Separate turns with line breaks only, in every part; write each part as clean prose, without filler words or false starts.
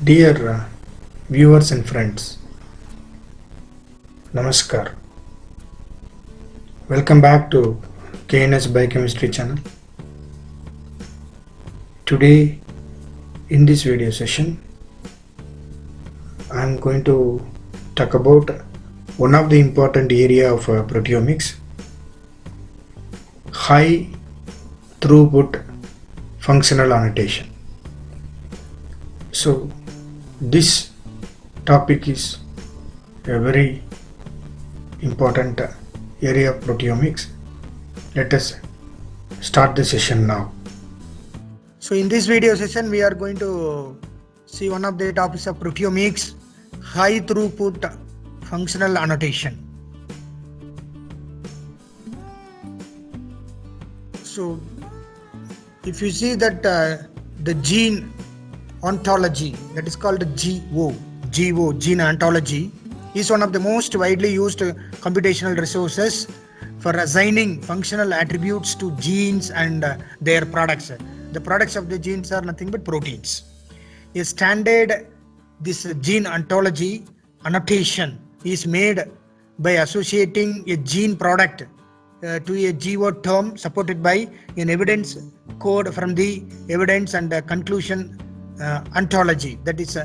Dear viewers and friends, Namaskar. Welcome back to KNS Biochemistry channel. Today in this video session, I am going to talk about one of the important area of proteomics, high throughput functional annotation. So this topic is a very important area of proteomics. Let us start the session now. So in this video session we are going to see one of the topics of proteomics, high throughput functional annotation. So if you see that the gene ontology, that is called GO, gene ontology, is one of the most widely used computational resources for assigning functional attributes to genes and their products. The products of the genes are nothing but proteins. A standard, this gene ontology annotation is made by associating a gene product to a GO term supported by an evidence code from the evidence and conclusion ontology, that is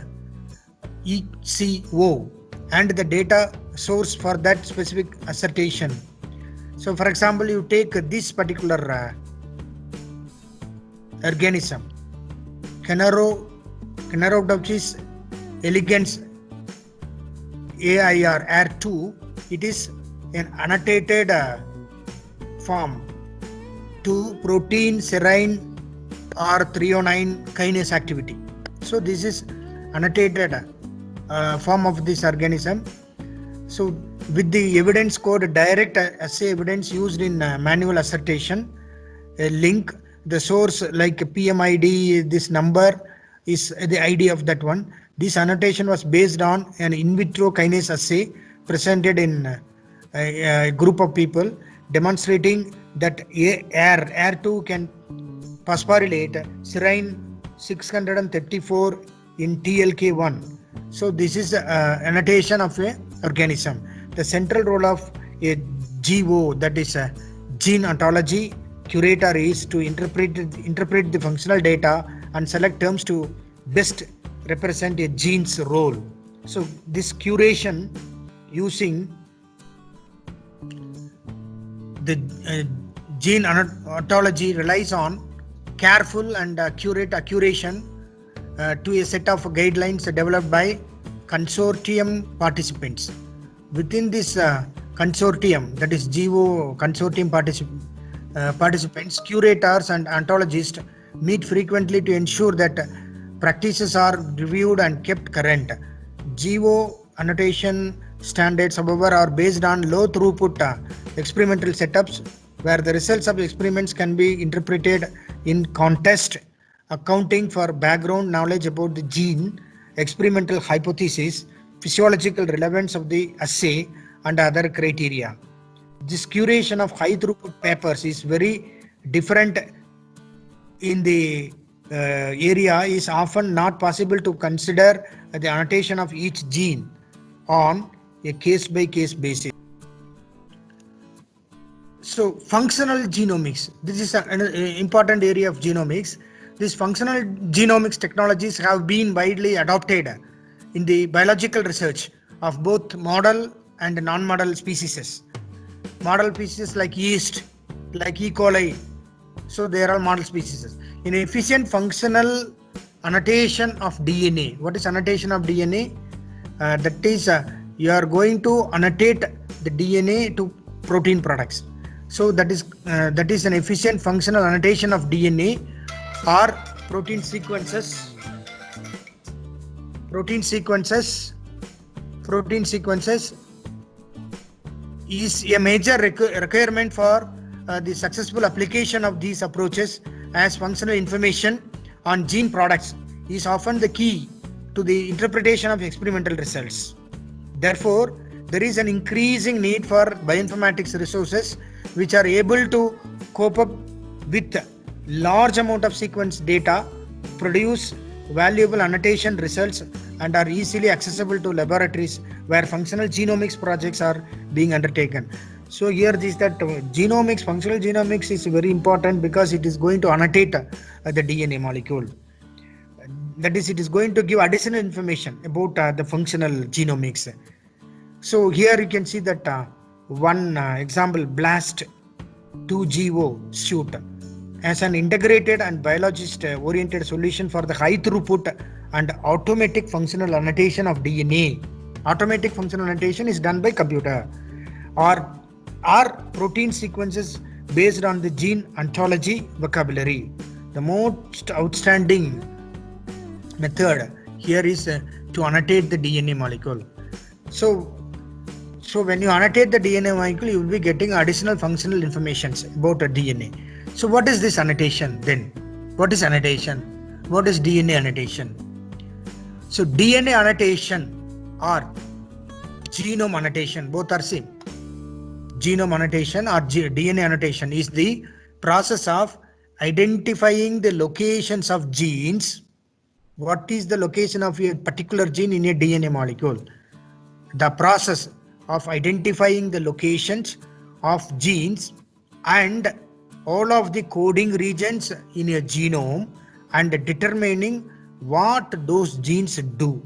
ECO, and the data source for that specific assertion. So for example, you take this particular organism, Caenorhabditis elegans AIR2, it is an annotated form to protein serine R309 kinase activity. So this is annotated form of this organism. So with the evidence code direct assay evidence used in manual assertion, a link, the source like PMID, this number is the ID of that one. This annotation was based on an in vitro kinase assay presented in a group of people, demonstrating that AR2 can phosphorylate serine 634 in TLK1. So this is annotation of a organism. The central role of a GO, that is a gene ontology curator, is to interpret the functional data and select terms to best represent a gene's role. So this curation using the gene ontology relies on careful and accurate accuration to a set of guidelines developed by consortium participants. Within this consortium, that is GO consortium participants, curators and ontologists meet frequently to ensure that practices are reviewed and kept current. GO annotation standards, however, are based on low throughput experimental setups where the results of experiments can be interpreted in context, accounting for background knowledge about the gene, experimental hypothesis, physiological relevance of the assay, and other criteria. This curation of high throughput papers is very different in the area, is often not possible to consider the annotation of each gene on a case-by-case basis. So functional genomics, this is an important area of genomics. These functional genomics technologies have been widely adopted in the biological research of both model and non-model species. Model species like yeast, like E. coli, so they are all model species. In efficient functional annotation of DNA, what is annotation of DNA? That is, you are going to annotate the DNA to protein products. So that is an efficient functional annotation of DNA or protein sequences. Protein sequences is a major requirement for the successful application of these approaches, as functional information on gene products is often the key to the interpretation of experimental results. Therefore, there is an increasing need for bioinformatics resources which are able to cope up with large amount of sequence data, produce valuable annotation results and are easily accessible to laboratories where functional genomics projects are being undertaken. So here is that genomics, functional genomics is very important because it is going to annotate the DNA molecule. That is, it is going to give additional information about the functional genomics. So here you can see that one example, BLAST 2GO suite as an integrated and biologist oriented solution for the high throughput and automatic functional annotation of DNA. Automatic functional annotation is done by computer or protein sequences based on the gene ontology vocabulary. The most outstanding method here is to annotate the DNA molecule. So when you annotate the DNA molecule, you will be getting additional functional information about the DNA. So what is this annotation then? What is annotation? What is DNA annotation? So DNA annotation or genome annotation, both are same. Genome annotation or DNA annotation is the process of identifying the locations of genes. What is the location of a particular gene in a DNA molecule? The process of identifying the locations of genes and all of the coding regions in a genome and determining what those genes do.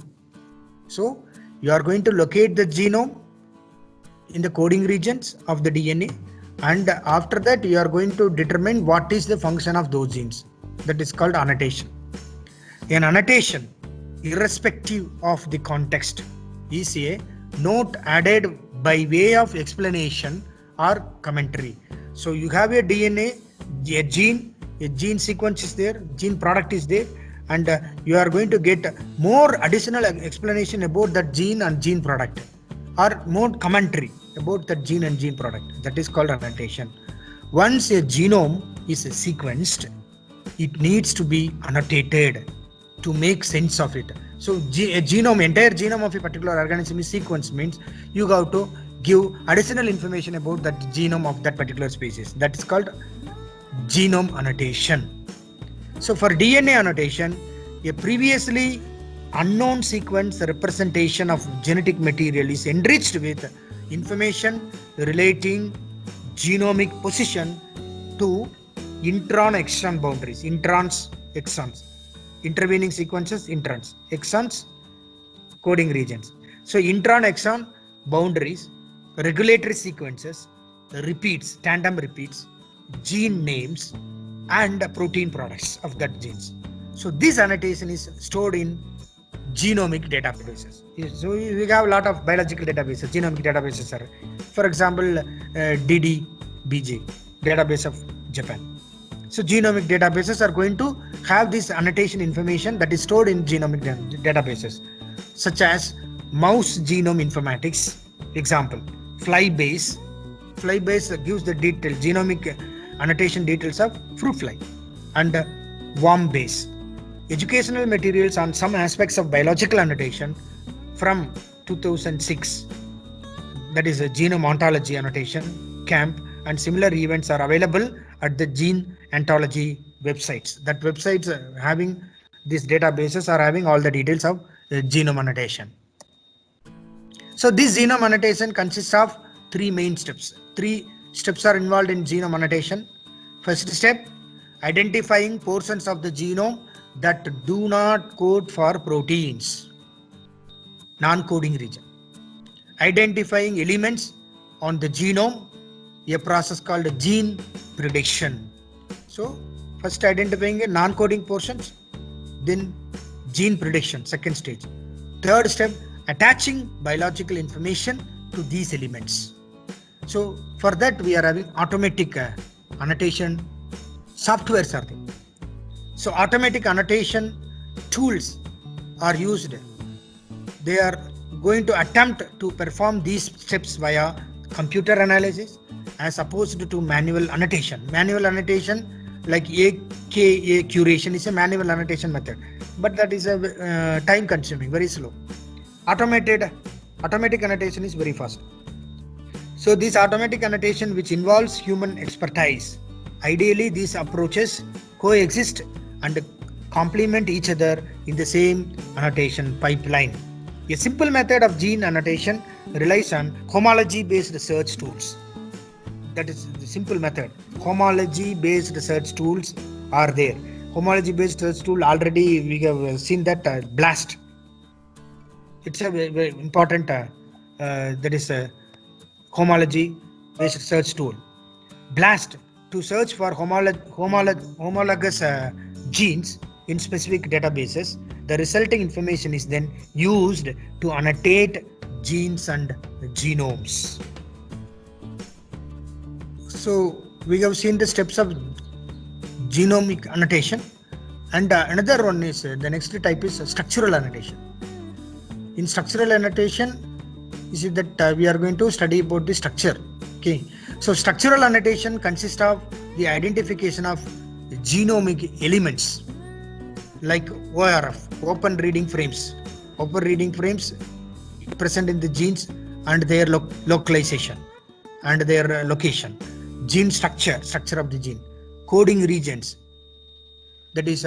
So you are going to locate the genome in the coding regions of the DNA, and after that you are going to determine what is the function of those genes. That is called annotation. An annotation, irrespective of the context, is a note added by way of explanation or commentary. So you have a DNA, a gene sequence is there, gene product is there, and you are going to get more additional explanation about that gene and gene product, or more commentary about that gene and gene product. That is called annotation. Once a genome is sequenced, it needs to be annotated to make sense of it. So a genome, entire genome of a particular organism is sequenced, means you have to give additional information about that genome of that particular species. That is called genome annotation. So for DNA annotation, a previously unknown sequence representation of genetic material is enriched with information relating genomic position to intron-exon boundaries, introns, exons, intervening sequences, introns, exons, coding regions. So intron-exon boundaries, regulatory sequences, repeats, tandem repeats, gene names, and protein products of that genes. So this annotation is stored in genomic databases. So we have a lot of biological databases, genomic databases are, for example, DDBJ, database of Japan. So genomic databases are going to have this annotation information that is stored in genomic databases, such as mouse genome informatics, example, Flybase. Flybase gives the detail, genomic annotation details of fruit fly, and Wormbase. Educational materials on some aspects of biological annotation from 2006, that is a genome ontology annotation camp, and similar events are available at the gene ontology websites. That websites having these databases are having all the details of genome annotation. So this genome annotation consists of three main steps. Three steps are involved in genome annotation. First step, identifying portions of the genome that do not code for proteins, non-coding region. Identifying elements on the genome, a process called gene prediction. So first identifying a non-coding portions, then gene prediction, second stage. Third step, attaching biological information to these elements. So for that we are having automatic annotation softwares are there. So automatic annotation tools are used. They are going to attempt to perform these steps via computer analysis as opposed to manual annotation. Manual annotation like AKA curation is a manual annotation method, but that is a time consuming, very slow. Automatic annotation is very fast. So this automatic annotation which involves human expertise, ideally these approaches coexist and complement each other in the same annotation pipeline. A simple method of gene annotation relies on homology-based search tools. That is the simple method. Homology-based search tools are there. Homology-based search tool, already we have seen that BLAST. It's a very important that is a homology-based search tool. BLAST, to search for homologous genes in specific databases. The resulting information is then used to annotate genes and genomes. So we have seen the steps of genomic annotation, and another one is the next type is structural annotation. In structural annotation, is it that we are going to study about the structure. Okay, so structural annotation consists of the identification of genomic elements like ORF, open reading frames. Open reading frames present in the genes and their localization and their location. Gene structure of the gene. Coding regions, that is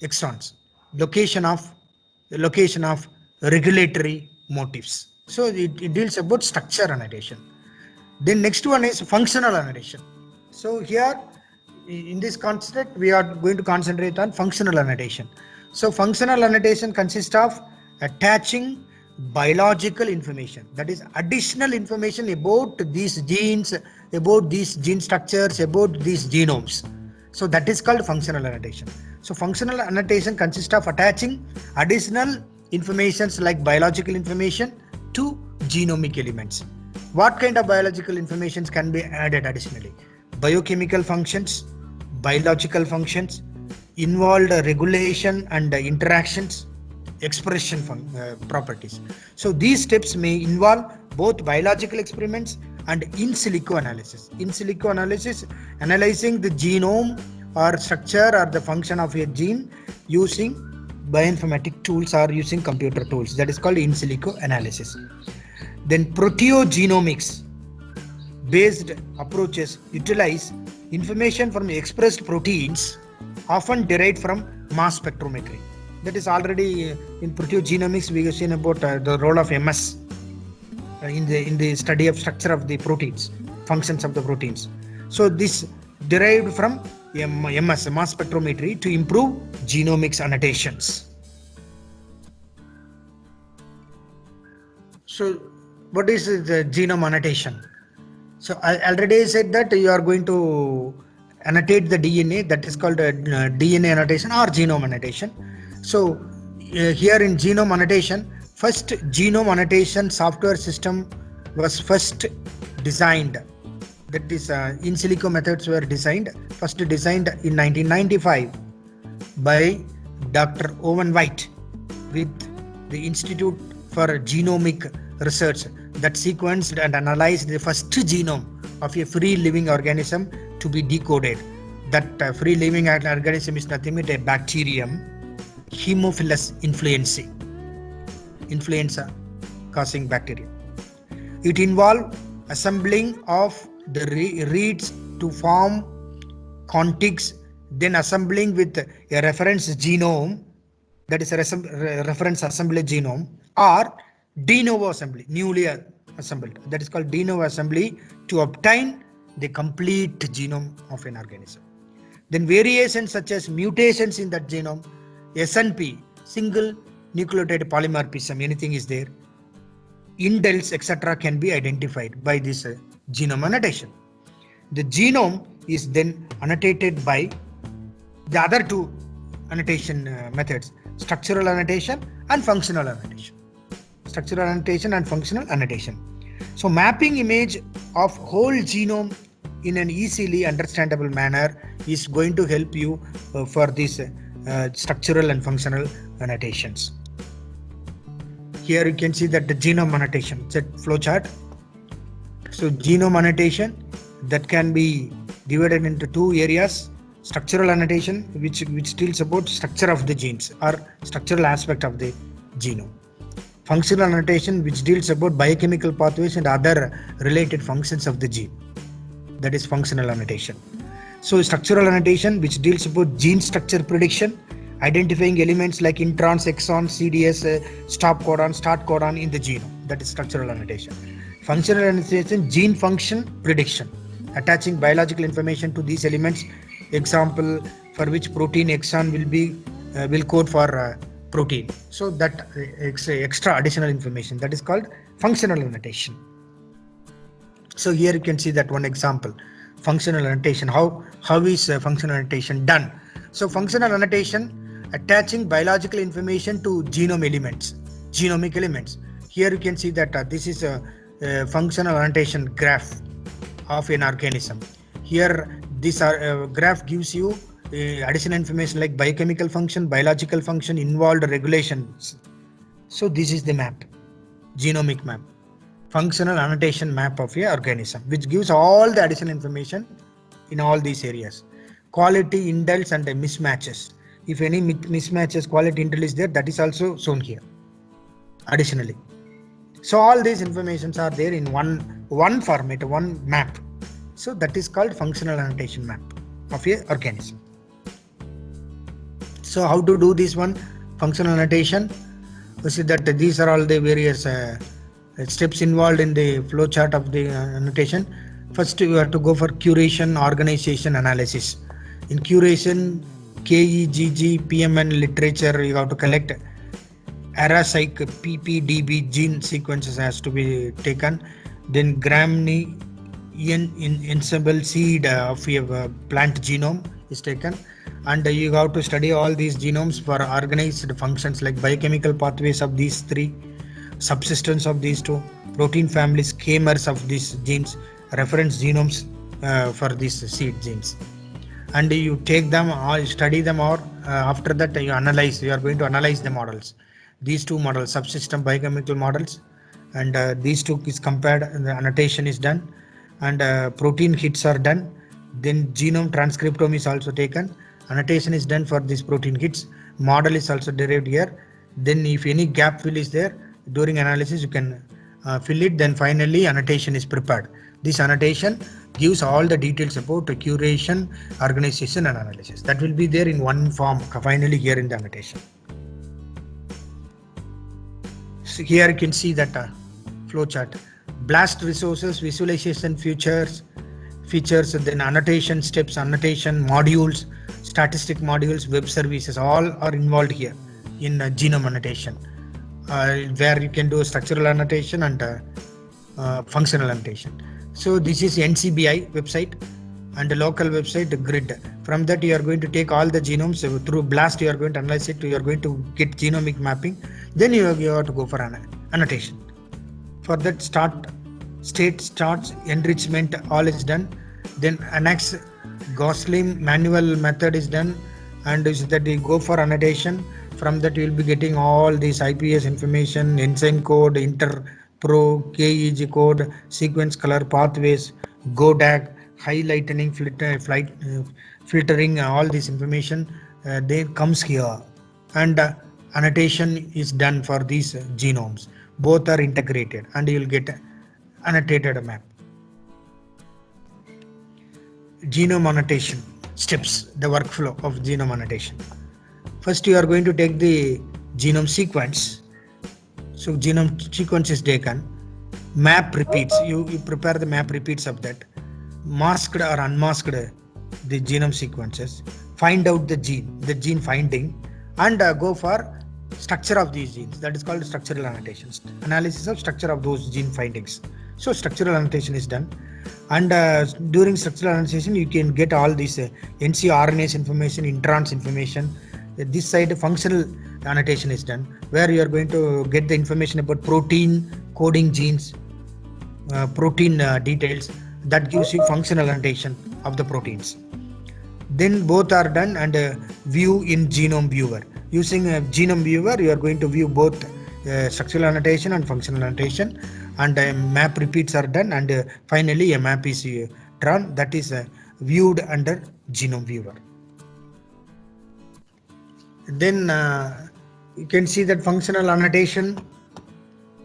exons. Location of regulatory motifs. So it deals about structure annotation. Then next one is functional annotation. So here in this concept we are going to concentrate on functional annotation. So functional annotation consists of attaching biological information, that is additional information about these genes, about these gene structures, about these genomes. So that is called functional annotation. So functional annotation consists of attaching additional informations like biological information to genomic elements. What kind of biological information can be added additionally? Biochemical functions, biological functions, involved regulation and interactions, expression properties. So these steps may involve both biological experiments and in silico analysis. In silico analysis, analyzing the genome or structure or the function of a gene using bioinformatic tools or using computer tools. That is called in silico analysis. Then proteogenomics based approaches utilize information from expressed proteins often derived from mass spectrometry. That is already in proteogenomics we have seen about the role of MS in the study of structure of the proteins, functions of the proteins. So this derived from MS, mass spectrometry, to improve genomics annotations. So what is the genome annotation? So I already said that you are going to annotate the DNA, that is called DNA annotation or genome annotation. So here in genome annotation, first genome annotation software system was first designed, that is in silico methods were first designed in 1995 by Dr. Owen White with the Institute for Genomic Research, that sequenced and analyzed the first genome of a free living organism to be decoded. That free living organism is nothing but a bacterium, Haemophilus influenza causing bacteria. It involved assembling of the reads to form contigs, then assembling with a reference genome, that is a reference assembly genome, or de novo assembly, newly assembled, that is called de novo assembly, to obtain the complete genome of an organism. Then variations such as mutations in that genome, SNP, single nucleotide polymorphism, anything is there, indels, etc., can be identified by this genome annotation. The genome is then annotated by the other two annotation methods, structural annotation and functional annotation. Structural annotation and functional annotation. So mapping image of whole genome in an easily understandable manner is going to help you for these structural and functional annotations. Here you can see that the genome annotation, it's a flowchart. So genome annotation that can be divided into two areas: structural annotation, which deals about structure of the genes or structural aspect of the genome; functional annotation, which deals about biochemical pathways and other related functions of the gene, that is functional annotation. So structural annotation, which deals about gene structure prediction, identifying elements like introns, exons, CDS, stop codon, start codon in the genome. That is structural annotation. Functional annotation, gene function prediction, attaching biological information to these elements. Example, for which protein exon will code for protein. So that extra additional information, that is called functional annotation. So here you can see that one example, functional annotation. How is functional annotation done? So functional annotation, attaching biological information to genome elements, genomic elements. Here you can see that this is a functional annotation graph of an organism. Here this graph gives you additional information like biochemical function, biological function, involved regulations. So this is the map, genomic map, functional annotation map of a organism, which gives all the additional information in all these areas. Quality indels and mismatches. If any mismatches, quality indel is there, that is also shown here additionally. So all these informations are there in one format, one map. So that is called functional annotation map of a organism. So how to do this one, functional annotation? We see that these are all the various steps involved in the flow chart of the annotation. First, you have to go for curation, organization, analysis. In curation, KEGG, PMN literature, you have to collect ARA-seq PPDB gene sequences has to be taken. Then Grammy ensemble seed of a plant genome is taken, and you have to study all these genomes for organized functions like biochemical pathways of these three, subsistence of these two, protein families, schemers of these genes, reference genomes for these seed genes. And you take them or study them, or after that you analyze. You are going to analyze the models. These two models, subsystem biochemical models, and these two is compared. The annotation is done, and protein hits are done. Then genome transcriptome is also taken. Annotation is done for these protein hits. Model is also derived here. Then if any gap fill is there during analysis, you can fill it. Then finally annotation is prepared. This annotation gives all the details about the curation, organization and analysis. That will be there in one form finally here in the annotation. So here you can see that flow chart. BLAST resources, visualization features, then annotation steps, annotation modules, statistic modules, web services, all are involved here in genome annotation, where you can do structural annotation and functional annotation. So this is NCBI website and a local website, GRID. From that you are going to take all the genomes through BLAST. You are going to analyze it. You are going to get genomic mapping. Then you have to go for annotation. For that, state starts, enrichment, all is done. Then annex Gosling manual method is done, and is that you go for annotation. From that you will be getting all these IPS information, enzyme code, interpro, KEG code, sequence color, pathways, GODAG, highlighting, filtering, all this information they comes here, and annotation is done for these genomes. Both are integrated, and you will get annotated map. Genome annotation steps, the workflow of genome annotation. First, you are going to take the genome sequence. So genome sequence is taken. Map repeats. You prepare the map repeats of that. Masked or unmasked the genome sequences. Find out the gene finding, and go for structure of these genes. That is called structural annotations. Analysis of structure of those gene findings. So structural annotation is done, and during structural annotation you can get all these ncRNAs information, introns information. This side functional annotation is done, where you are going to get the information about protein coding genes, protein details. That gives you functional annotation of the proteins. Then both are done, and view in genome viewer. Using a genome viewer, you are going to view both structural annotation and functional annotation, and map repeats are done, and finally a map is drawn, that is viewed under genome viewer. Then you can see that functional annotation.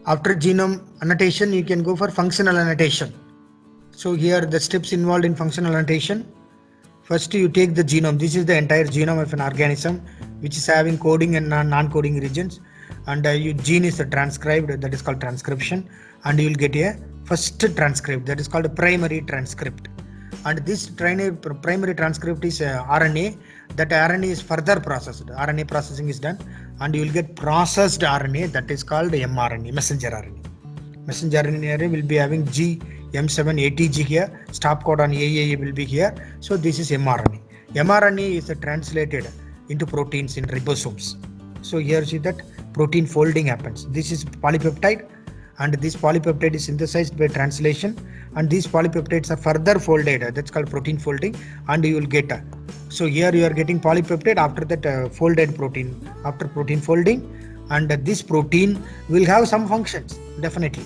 After genome annotation, you can go for functional annotation. So here the steps involved in functional annotation. First you take the genome. This is the entire genome of an organism which is having coding and non-coding regions, and your gene is transcribed, that is called transcription, and you will get a first transcript, that is called a primary transcript. And this primary transcript is RNA. That RNA is further processed. RNA processing is done, and you will get processed RNA, that is called mRNA, messenger RNA. Messenger RNA will be having M7ATG here, stop codon AAA will be here. So this is mRNA. mRNA is translated into proteins in ribosomes. So here see that protein folding happens. This is polypeptide, and this polypeptide is synthesized by translation, and these polypeptides are further folded. That's called protein folding, and you will get so here you are getting polypeptide, after that folded protein, after protein folding, and this protein will have some functions definitely.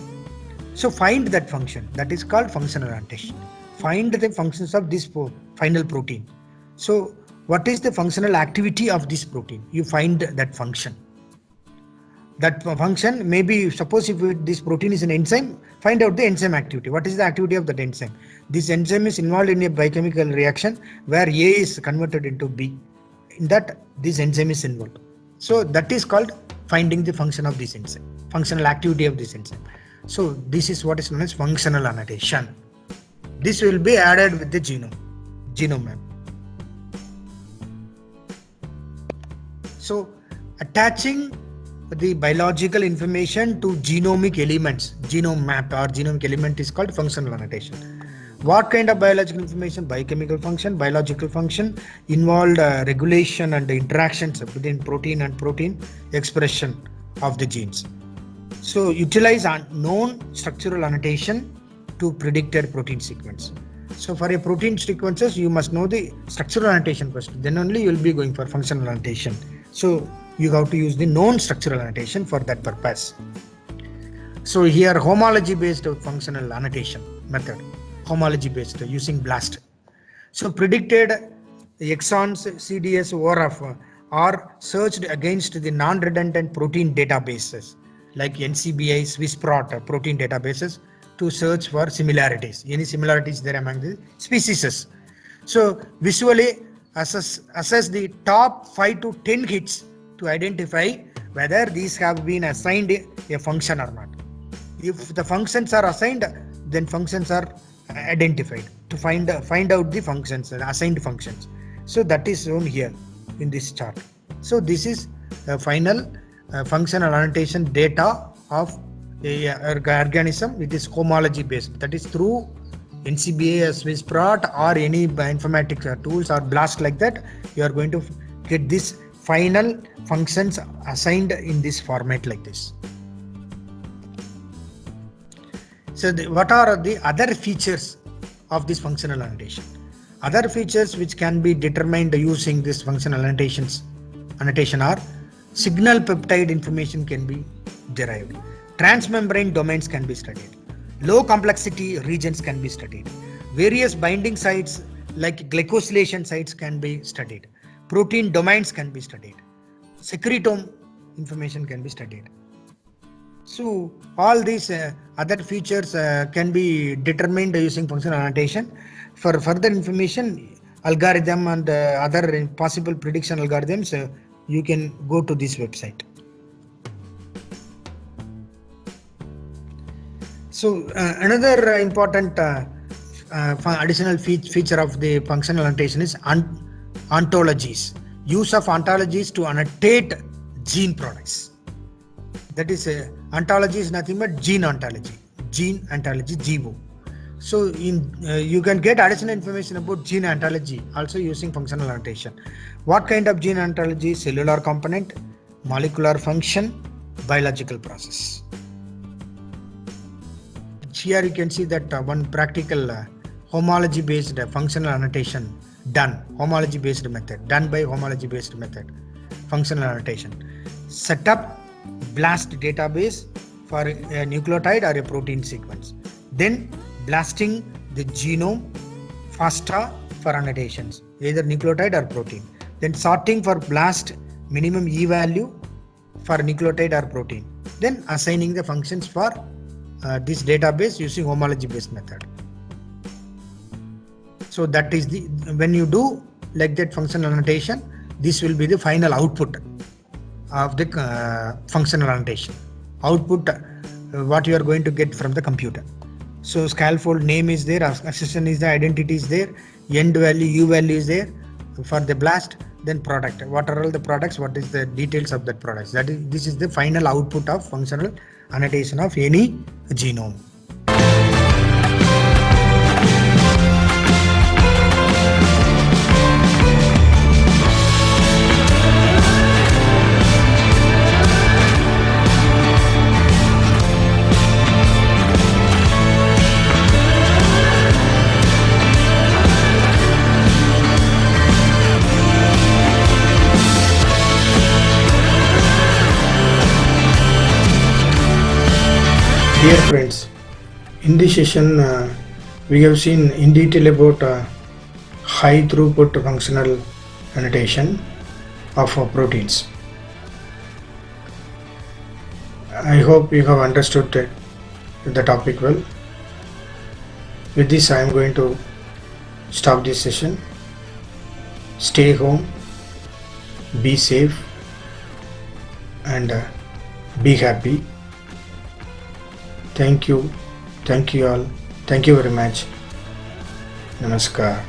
So find that function, that is called functional annotation. Find the functions of this final protein. So what is the functional activity of this protein? You find that function. That function, maybe suppose if this protein is an enzyme, find out the enzyme activity. What is the activity of that enzyme? This enzyme is involved in a biochemical reaction where A is converted into B. In that, this enzyme is involved. So that is called finding the function of this enzyme, functional activity of this enzyme. So this is what is known as functional annotation. This will be added with the genome map. So attaching the biological information to genomic elements, genome map or genomic element is called functional annotation. What kind of biological information? Biochemical function, biological function, involved regulation and interactions between protein and protein expression of the genes. So utilize known structural annotation to predicted protein sequence. So for a protein sequences, you must know the structural annotation first, then only you will be going for functional annotation. So you have to use the known structural annotation for that purpose. So here homology based functional annotation method, homology based using BLAST. So predicted exons, CDS, ORF are searched against the non-redundant protein databases like NCBI, SwissProt protein databases to search for similarities, any similarities there among the species. So visually assess the top 5 to 10 hits to identify whether these have been assigned a function or not. If the functions are assigned, then functions are identified to find out the functions, assigned functions. So that is shown here in this chart. So this is the final functional annotation data of a organism. It is homology based, that is through NCBI, SwissProt or any informatics tools or BLAST like that. You are going to get this final functions assigned in this format like this. So what are the other features of this functional annotation? Other features which can be determined using this functional annotation are signal peptide information can be derived, transmembrane domains can be studied, low complexity regions can be studied, various binding sites like glycosylation sites can be studied, protein domains can be studied, secretome information can be studied. So all these other features can be determined using functional annotation. For further information, algorithm and other possible prediction algorithms, you can go to this website. So another important additional feature of the functional annotation is ontologies. Use of ontologies to annotate gene products. That is ontology is nothing but gene ontology, GEO. So you can get additional information about gene ontology also using functional annotation. What kind of gene ontology? Cellular component, molecular function, biological process. Here you can see that one practical homology based functional annotation done, homology based method done by homology based method, functional annotation. Set up BLAST database for a nucleotide or a protein sequence, then blasting the genome FASTA for annotations, either nucleotide or protein, then sorting for BLAST minimum E value for nucleotide or protein, then assigning the functions for this database using homology based method. So that is the, when you do like that functional annotation, this will be the final output of the functional annotation. Output what you are going to get from the computer. So scaffold name is there, accession is there, identity is there, end value, u value is there for the blast, then product. What are all the products? What is the details of that products? That is, this is the final output of functional annotation of any genome. Dear friends, in this session we have seen in detail about high throughput functional annotation of proteins. I hope you have understood the topic well. With this, I am going to stop this session. Stay home, be safe, and be happy. Thank you all. Thank you very much. Namaskar.